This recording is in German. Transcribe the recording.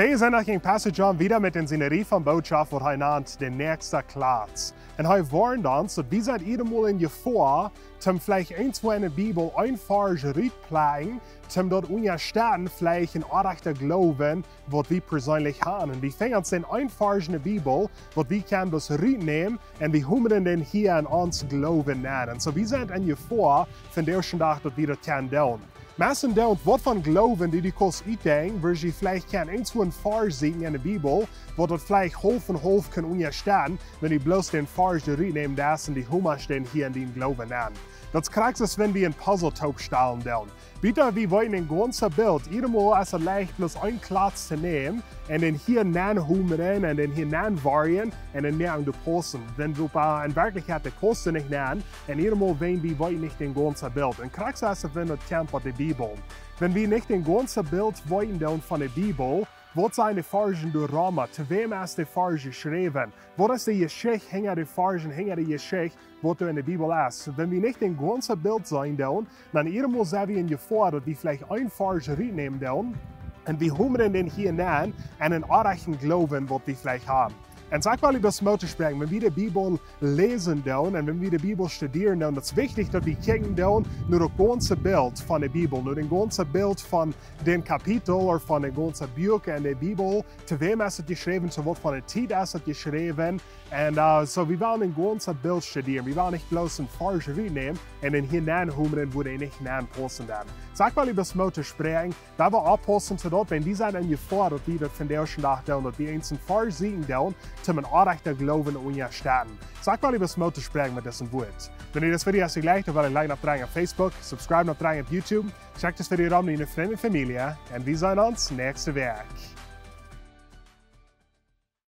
Wir zijn nog in passage aan wieder met een zinerie van boodschap wat hij naant de Näakjste Kjlats. En hij warnt ons dat wie zijn iedermaal in je voor, zum vielleicht ein, zwei in der Bibel einfach rückplagen, zum dort unterstehen vielleicht ein achter Glauben, was wir persönlich haben. Und wir fangen uns den einfach in der Bibel, was wir können das rücknehmen und wir haben den hier an uns Glauben nennen. Und so wir sind in je vor, von der ersten Tag, dass wir das können tun. Messen down wat van geloven die kost uitdenken, waar je vielleicht kan een zo'n vers zien in de Bibel, wat dat vielleicht half en half kan onderstaan, wenn je bloß den vers de rit neemt das en die hummers den hier in den Glauben an. Dat krijgt es, wenn wir een Puzzle-Taub stellen down. Bitte, wir wollen ein ganzes Bild, jedemaal als het leicht bloß ein Platz zu nehmen, und den hier nanhummeren, und den hier nanvarieren, und den näher de posten. Wenn wir in Wirklichkeit die Kosten nicht nennen, und jedemaal wir wollen nicht den ganzen Bild. Und krijgt es, wenn wir kämpfen mit der Bibel. Wenn wir nicht den ganzen Bild wollen down von der Bibel, wat zijn de versen door Roma? Te wem is de vers geschreven? Wat is de Geschichte hinter de versen, hinter de Geschichte, wat er in de Bibel is? Wenn wir nicht den ganzen Bild sein doen, dann irgendwo zijn we in gevaar dat we vielleicht ein vers reinnehmen doen, und wir haben den hier nennen, und einen achten Glauben, wat wir vielleicht haben. Und sag mal, über das Motto sprechen, wenn wir die Bibel lesen und wenn wir die Bibel studieren, dann ist es wichtig, dass wir kicken nur das ganze Bild von der Bibel, nur das ganze Bild von dem Kapitel oder von den ganzen Büchern in der Bibel. Zu wem ist es geschrieben, zu was von der Zeit ist es geschrieben. Und so, wir wollen ein ganzes Bild studieren. Wir wollen nicht bloß ein Vers reinnehmen und den hineinhummern, wo die nicht hineinpassen dann. Sag mal, über das Motto sprechen, da wir abpassen zu dort, wenn die sind in Gefahr, dass wir das von der ersten Tag dass wir einen Vers sehen, zum ein achter Glauben unterstehen. Sag mal, über das Motto sprechen mit diesem Wort. Wenn ihr das Video hast, gleich, dann like noch dran auf Facebook, subscribe noch dran auf YouTube, checkt das Video an mit einer Freundin und Familie und wir sehen uns nächste Woche.